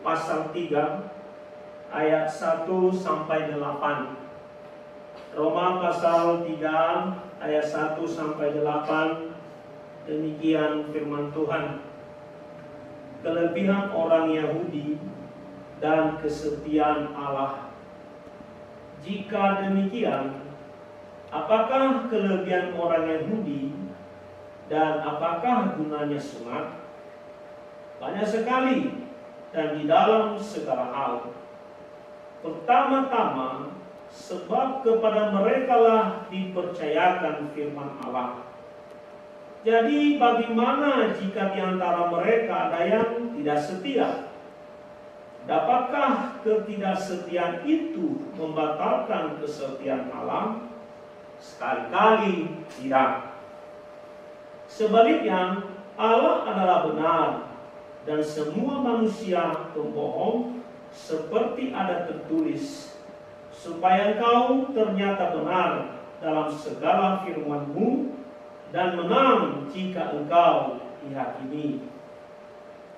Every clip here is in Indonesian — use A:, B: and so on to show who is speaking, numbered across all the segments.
A: pasal 3 ayat 1 sampai 8. Roma pasal 3 ayat 1 sampai 8. Demikian firman Tuhan. Kelebihan orang Yahudi dan kesetiaan Allah. Jika demikian, apakah kelebihan orang Yahudi dan apakah gunanya sunat? Banyak sekali dan di dalam segala hal. Pertama-tama, sebab kepada merekalah dipercayakan firman Allah. Jadi bagaimana jika di antara mereka ada yang tidak setia? Dapatkah ketidaksetiaan itu membatalkan kesetiaan Allah? Sekali-kali tidak. Sebaliknya, Allah adalah benar dan semua manusia pembohong, seperti ada tertulis, supaya engkau ternyata benar dalam segala firman-Mu dan menang jika engkau dihakimi.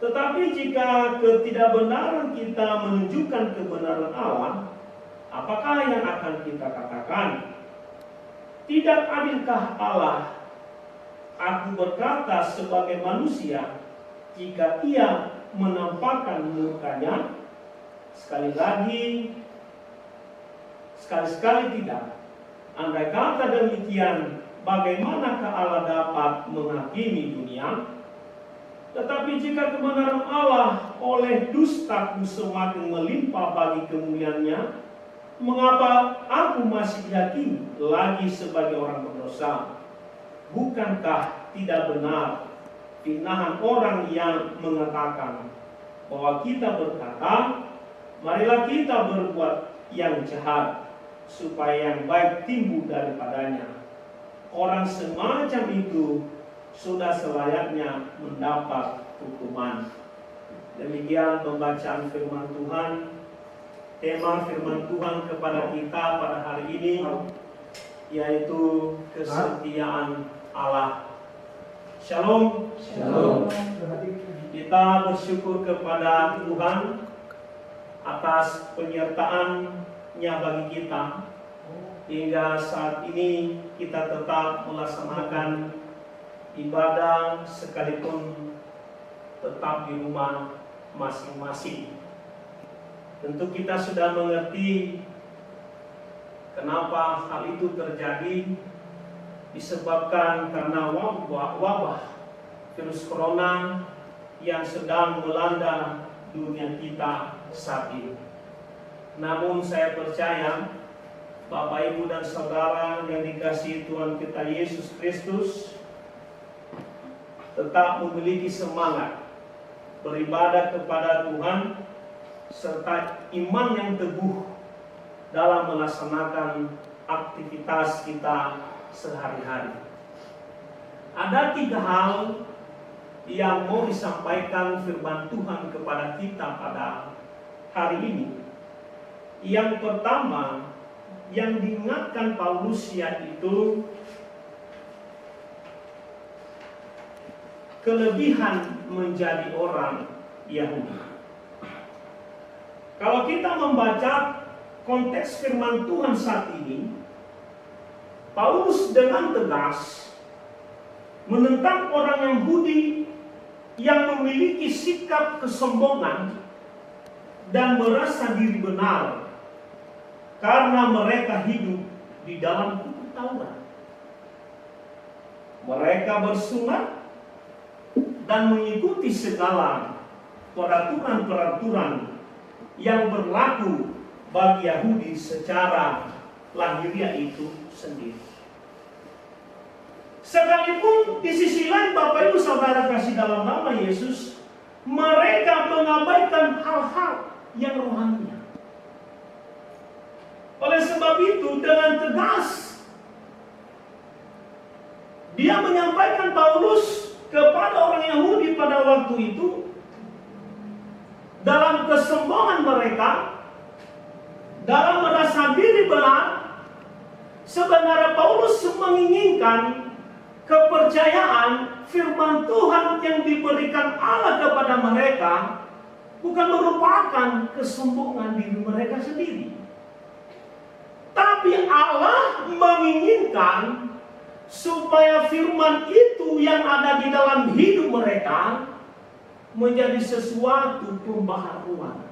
A: Tetapi jika ketidakbenaran kita menunjukkan kebenaran Allah, apakah yang akan kita katakan? Tidak adilkah Allah? Aku berkata sebagai manusia, jika Ia menampakkan murkanya, sekali-sekali tidak. Andai kata demikian, bagaimanakah Allah dapat menghakimi dunia? Tetapi jika kebenaran Allah oleh dustaku semakin melimpah bagi kemuliaannya, mengapa aku masih dihakimi lagi sebagai orang berdosa? Bukankah tidak benar fitnahan orang yang mengatakan bahwa kita berkata, marilah kita berbuat yang jahat, supaya yang baik timbul daripadanya. Orang semacam itu sudah selayaknya mendapat hukuman. Demikian pembacaan firman Tuhan. Tema firman Tuhan kepada kita pada hari ini yaitu kesetiaan Allah. Shalom.
B: Shalom.
A: Kita bersyukur kepada Tuhan atas penyertaan-Nya bagi kita hingga saat ini kita tetap melaksanakan ibadah sekalipun tetap di rumah masing-masing. Tentu kita sudah mengerti kenapa hal itu terjadi, disebabkan karena wabah virus corona yang sedang melanda dunia kita saat ini. Namun saya percaya Bapak, Ibu, dan Saudara yang dikasihi Tuhan kita Yesus Kristus tetap memiliki semangat beribadah kepada Tuhan serta iman yang teguh dalam melaksanakan aktivitas kita sehari-hari. Ada 3 hal yang mau disampaikan firman Tuhan kepada kita pada hari ini. Yang pertama, yang diingatkan Paulus yaitu kelebihan menjadi orang Yahudi. Kalau kita membaca konteks firman Tuhan saat ini, Paulus dengan tegas menentang orang Yahudi yang memiliki sikap kesombongan dan merasa diri benar karena mereka hidup di dalam hukum Taurat. Mereka bersunat dan mengikuti segala peraturan-peraturan yang berlaku bagi Yahudi secara lahiriah itu sendiri. Sekalipun di sisi lain Bapak Ibu Saudara kasih dalam nama Yesus, mereka mengabaikan hal-hal yang rohani. Oleh sebab itu dengan tegas dia menyampaikan Paulus kepada orang Yahudi pada waktu itu, dalam kesombongan mereka, dalam merasa diri benar, sebenarnya Paulus menginginkan kepercayaan firman Tuhan yang diberikan Allah kepada mereka bukan merupakan kesombongan diri mereka sendiri. Tapi Allah menginginkan supaya firman itu yang ada di dalam hidup mereka menjadi sesuatu pembaharuan.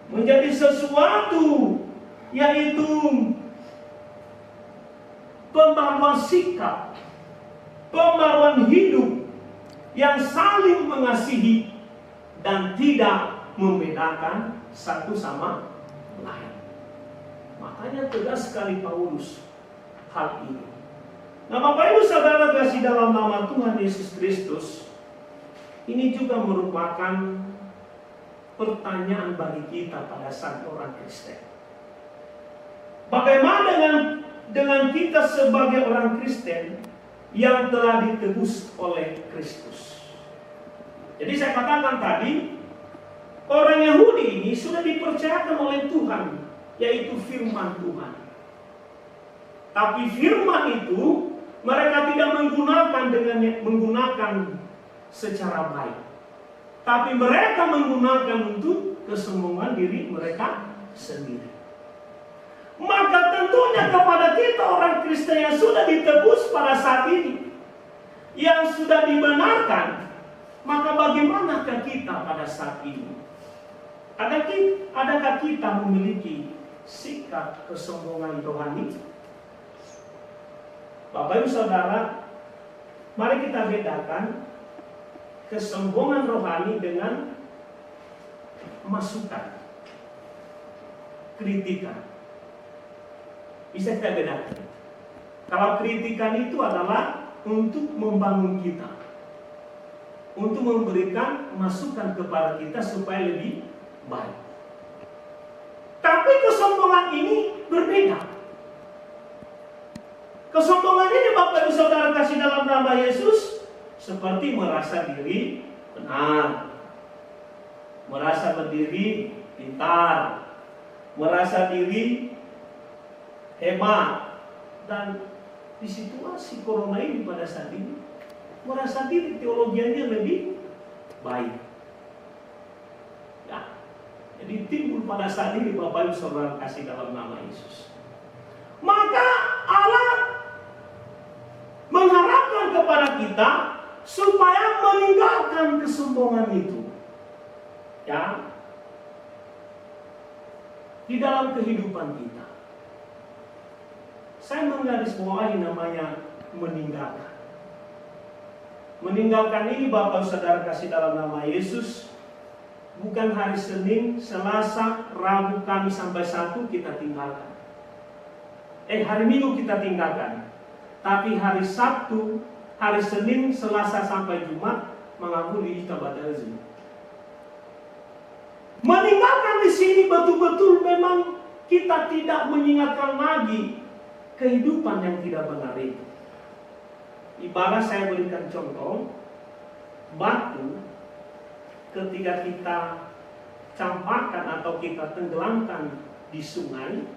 A: Menjadi sesuatu yaitu pembaruan sikap, pembaruan hidup yang saling mengasihi dan tidak membedakan satu sama lain. Makanya tegas sekali Paulus hal ini. Nah, Bapak Ibu Saudara kasih dalam nama Tuhan Yesus Kristus, ini juga merupakan pertanyaan bagi kita pada saat orang Kristen. Bagaimana dengan kita sebagai orang Kristen yang telah ditebus oleh Kristus? Jadi saya katakan tadi, orang Yahudi ini sudah dipercayakan oleh Tuhan, yaitu firman Tuhan. Tapi firman itu mereka tidak menggunakan secara baik. Tapi mereka menggunakan untuk kesombongan diri mereka sendiri. Maka tentunya kepada kita orang Kristen yang sudah ditebus pada saat ini, yang sudah dibenarkan, maka bagaimanakah kita pada saat ini? Adakah kita memiliki sikap kesombongan rohani? Bapak Ibu Saudara, mari kita bedakan kesombongan rohani dengan masukan, kritikan. Bisa kita bedakan. Kalau kritikan itu adalah untuk membangun kita, untuk memberikan masukan kepada kita supaya lebih baik. Tapi kesombongan ini berbeda. Kesombongan ini Bapak Ibu Saudara kasih dalam nama Yesus seperti merasa diri benar, merasa berdiri pintar, merasa diri hebat, dan di situasi corona ini pada saat ini merasa diri teologianya lebih baik. Ya, jadi timbul pada saat ini Bapak Ibu Saudara kasih dalam nama Yesus. Maka Allah mengharapkan kepada kita supaya meninggalkan kesombongan itu, ya, di dalam kehidupan kita. Saya menggarisbawahi namanya meninggalkan. Meninggalkan ini Bapak Saudara kasih dalam nama Yesus, bukan hari Senin, Selasa, Rabu, Kamis sampai Sabtu kita tinggalkan. Hari Minggu kita tinggalkan. Tapi hari Sabtu, hari Senin, Selasa sampai Jumat mengampuni kita badalzi. Meninggalkan di sini betul-betul memang kita tidak mengingatkan lagi kehidupan yang tidak benar itu. Ibarat saya berikan contoh, batu ketika kita campakkan atau kita tenggelamkan di sungai,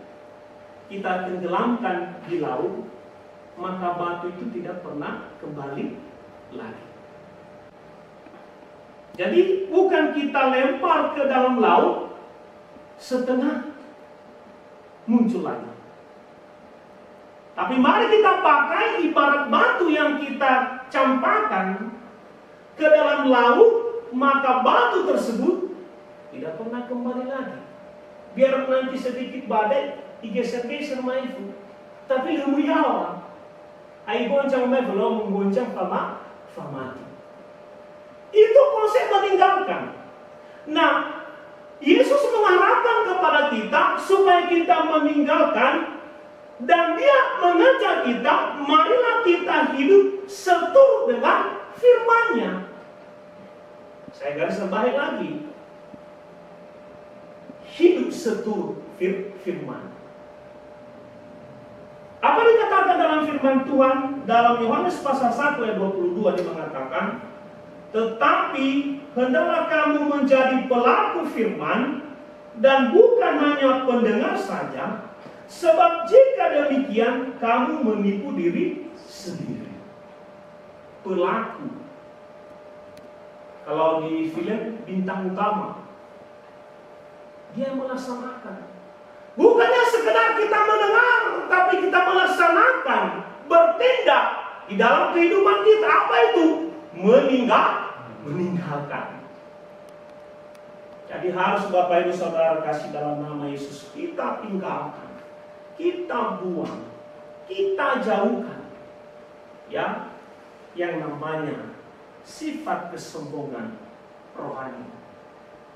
A: kita tenggelamkan di laut, maka batu itu tidak pernah kembali lagi. Jadi bukan kita lempar ke dalam laut setengah muncul lagi. Tapi mari kita pakai ibarat batu yang kita campakkan ke dalam laut, maka batu tersebut tidak pernah kembali lagi. Biar nanti sedikit badai digeser-geser maifu, tapi lumayan. Ai goncang me belum goncang famati. Itu konsep meninggalkan. Nah, Yesus mengharapkan kepada kita supaya kita meninggalkan, dan Dia mengajak kita, marilah kita hidup seturut dengan firman-Nya. Saya garis bawahi lagi. Hidup seturut firman. Apa dikatakan dalam firman Tuhan dalam Yohanes pasal 1 ayat 22, dia mengatakan, tetapi hendaklah kamu menjadi pelaku firman dan bukan hanya pendengar saja, sebab jika demikian kamu menipu diri sendiri. Pelaku. Kalau di film bintang utama, dia melaksanakan. Bukannya sekedar kita mendengar, tapi kita melaksanakan, bertindak di dalam kehidupan kita. Apa itu? Meninggalkan. Jadi harus Bapak Ibu Saudara kasih dalam nama Yesus, kita tinggalkan, kita buang, kita jauhkan, ya, yang namanya sifat kesombongan rohani.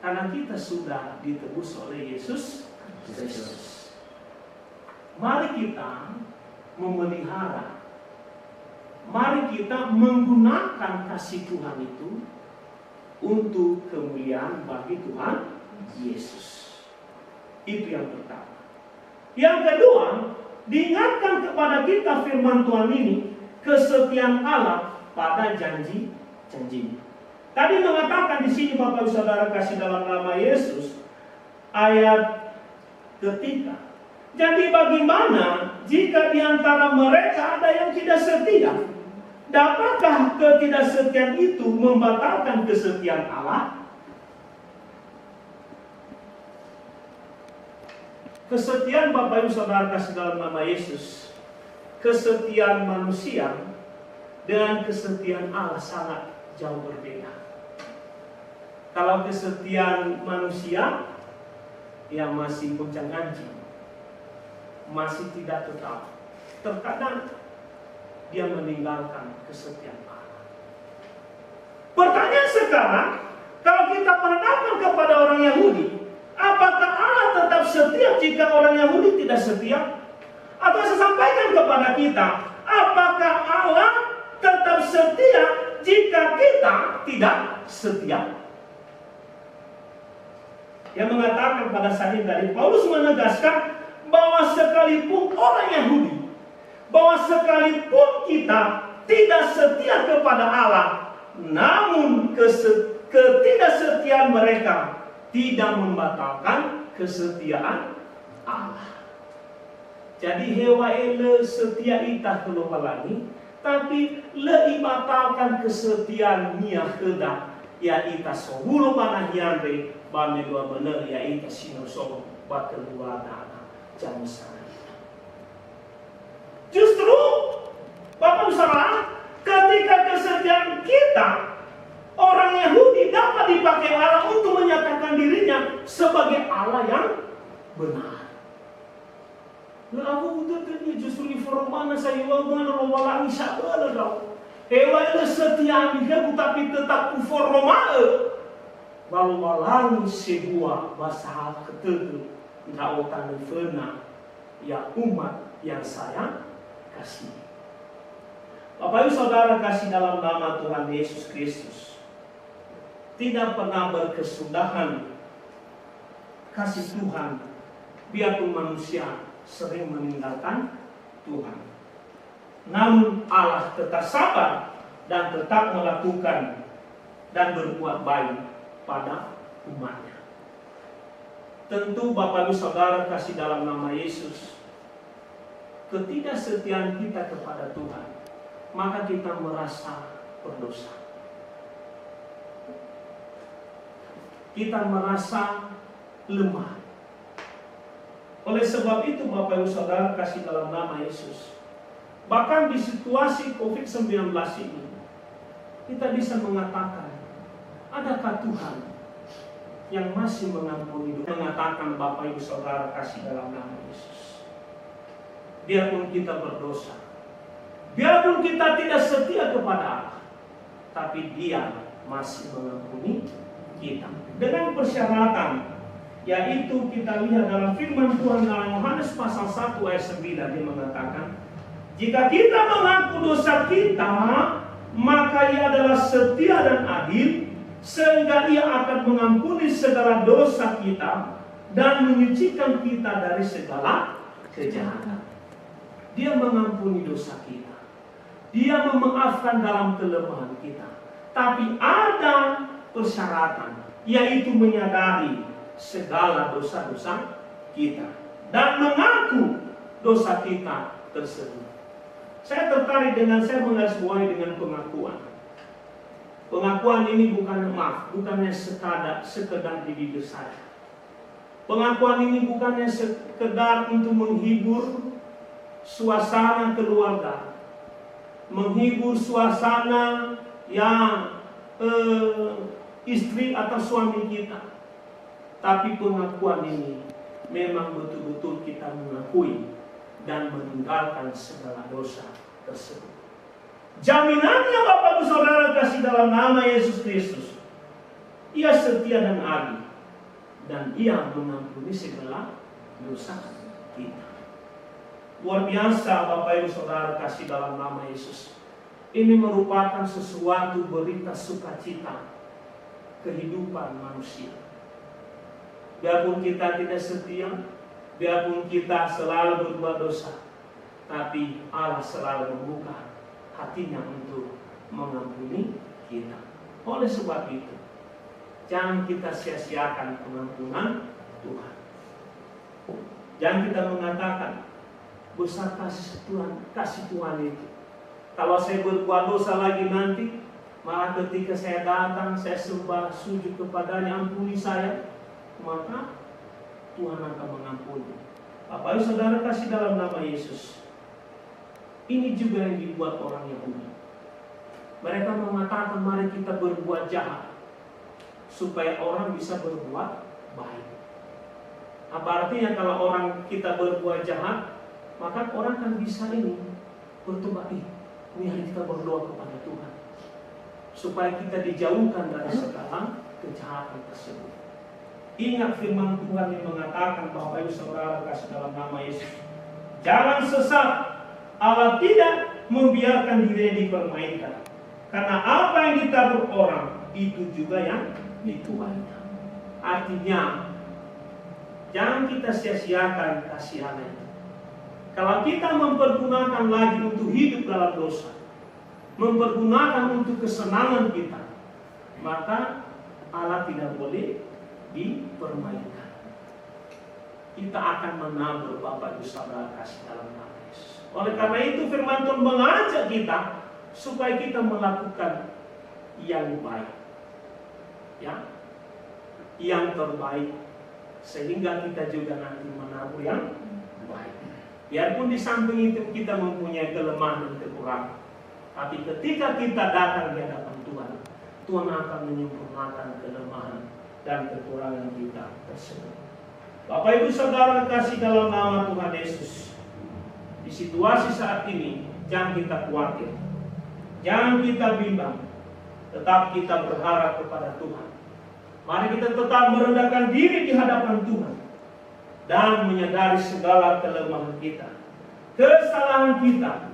A: Karena kita sudah ditebus oleh Yesus Kristus. Mari kita memelihara, mari kita menggunakan kasih Tuhan itu untuk kemuliaan bagi Tuhan Yesus. Itu yang pertama. Yang kedua, diingatkan kepada kita firman Tuhan ini, kesetiaan Allah pada janji-janjinya. Tadi mengatakan di sini Bapak Ibu Saudara kasih dalam nama Yesus, ayat ketiga. Jadi bagaimana jika di antara mereka ada yang tidak setia? Dapatkah ketidaksetiaan itu membatalkan kesetiaan Allah? Kesetiaan Bapak Ibu Saudara kasih dalam nama Yesus, kesetiaan manusia dengan kesetiaan Allah sangat jauh berbeda. Kalau kesetiaan manusia, yang masih gonjang-ganjing, masih tidak tetap. Terkadang dia meninggalkan kesetiaan Allah. Pertanyaan sekarang, kalau kita pandangkan kepada orang Yahudi, apakah Allah tetap setia jika orang Yahudi tidak setia? Atau saya sampaikan kepada kita, apakah Allah tetap setia jika kita tidak setia? Yang mengatakan pada saat ini tadi, Paulus menegaskan bahwa sekalipun orang Yahudi, bahwa sekalipun kita tidak setia kepada Allah, namun ketidaksetiaan mereka tidak membatalkan kesetiaan Allah. Jadi hewa ele setia itah kelopalangi, tapi le ibatalkan kesetiaan nia kedah ya ita sobulu panah yandre bame dua bener ya ita sinoso bakal dua dana jamisan. Justru Bapak Saudara, ketika kesetiaan kita, orang Yahudi dapat dipakai Allah untuk menyatakan dirinya sebagai Allah yang benar. Lalu betul-betul justru di forum mana saya wawan romalangi sabar dong. Hewan setia dihebu tapi tetap uformae. Lalu walangi sebuah bahasa ketetu dautan fena ya umat yang saya kasih. Bapak Ibu Saudara kasih dalam nama Tuhan Yesus Kristus, tidak pernah berkesudahan kasih Tuhan, biarpun manusia sering meninggalkan Tuhan. Namun Allah tetap sabar dan tetap melakukan dan berbuat baik pada umatnya. Tentu Bapak Ibu Saudara kasih dalam nama Yesus, ketidaksetiaan kita kepada Tuhan, maka kita merasa berdosa. Kita merasa lemah. Oleh sebab itu Bapak Ibu Saudara kasih dalam nama Yesus, bahkan di situasi COVID-19 ini, kita bisa mengatakan, adakah Tuhan yang masih mengampuni? Mengatakan Bapak Ibu Saudara kasih dalam nama Yesus, biarpun kita berdosa, biarpun kita tidak setia kepada Allah, tapi Dia masih mengampuni kita dengan persyaratan, yaitu kita lihat dalam firman Tuhan dalam Yohanes pasal 1 ayat 9, dia mengatakan, jika kita mengaku dosa kita, maka Ia adalah setia dan adil, sehingga Ia akan mengampuni segala dosa kita dan menyucikan kita dari segala kejahatan. Dia mengampuni dosa kita, Dia memaafkan dalam kelemahan kita, tapi ada persyaratan, yaitu menyadari segala dosa-dosa kita dan mengaku dosa kita tersebut. Saya tertarik dengan, saya menggarisbawahi dengan pengakuan. Pengakuan ini bukannya sekedar di bibir saja. Pengakuan ini bukannya sekedar untuk menghibur suasana keluarga, menghibur suasana yang istri atau suami kita. Tapi pengakuan ini memang betul-betul kita mengakui dan meninggalkan segala dosa tersebut. Jaminannya Bapak Ibu Saudara kasih dalam nama Yesus Kristus, Ia setia dan adil, dan Ia mengampuni segala dosa kita. Luar biasa Bapak Ibu Saudara kasih dalam nama Yesus. Ini merupakan sesuatu berita sukacita kehidupan manusia. Biarpun kita tidak setia, biarpun kita selalu berbuat dosa, tapi Allah selalu membuka hatinya untuk mengampuni kita. Oleh sebab itu, jangan kita sia-siakan pengampunan Tuhan. Jangan kita mengatakan besar kasih Tuhan itu. Kalau saya berbuat dosa lagi nanti, malah ketika saya datang, saya sembah sujud kepadanya, ampuni saya, maka Tuhan akan mengampuni. Bapak Ibu Saudara kasih dalam nama Yesus. Ini juga yang dibuat orang Yahudi. Mereka mengatakan mari kita berbuat jahat supaya orang bisa berbuat baik. Apa artinya kalau orang kita berbuat jahat, maka orang kan bisa bertobat. Ini hari kita berdoa kepada Tuhan supaya kita dijauhkan dari segala kejahatan tersebut. Ingat firman Tuhan yang mengatakan, Bapak Ibu Saudara kasih dalam nama Yesus, jangan sesat. Allah tidak membiarkan dirinya dipermainkan. Karena apa yang ditabur orang, itu juga yang dituaikan. Artinya, jangan kita sia-siakan kasih Allah itu. Kalau kita mempergunakan lagi untuk hidup dalam dosa, mempergunakan untuk kesenangan kita, maka Allah tidak boleh dipermainkan. Kita akan menabur Bapak Ibu Saudara kasih dalam nama Yesus. Oleh karena itu firman Tuhan mengajak kita supaya kita melakukan yang baik, ya, yang terbaik, sehingga kita juga nanti menabur yang baik. Biarpun di samping itu kita mempunyai kelemahan dan kekurangan, tapi ketika kita datang di hadapan Tuhan, Tuhan akan menyempurnakan kelemahan dan kekurangan kita tersebut. Bapak Ibu Saudara kasih dalam nama Tuhan Yesus, di situasi saat ini jangan kita khawatir, jangan kita bimbang, tetap kita berharap kepada Tuhan. Mari kita tetap merendahkan diri di hadapan Tuhan dan menyadari segala kelemahan kita, kesalahan kita,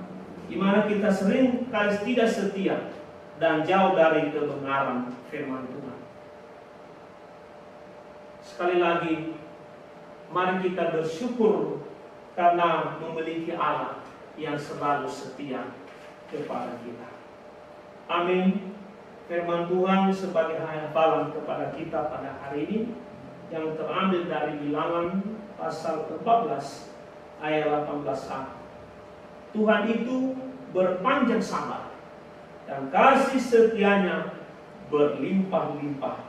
A: di mana kita sering kali tidak setia dan jauh dari kebenaran firman Tuhan. Sekali lagi, mari kita bersyukur karena memiliki Allah yang selalu setia kepada kita. Amin. Firman Tuhan sebagai hafalan kepada kita pada hari ini yang terambil dari Bilangan pasal 14 ayat 18a. Tuhan itu berpanjang sabar dan kasih setianya berlimpah-limpah.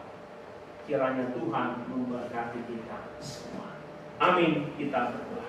A: Kiranya Tuhan memberkati kita semua. Amin. Kita berdoa.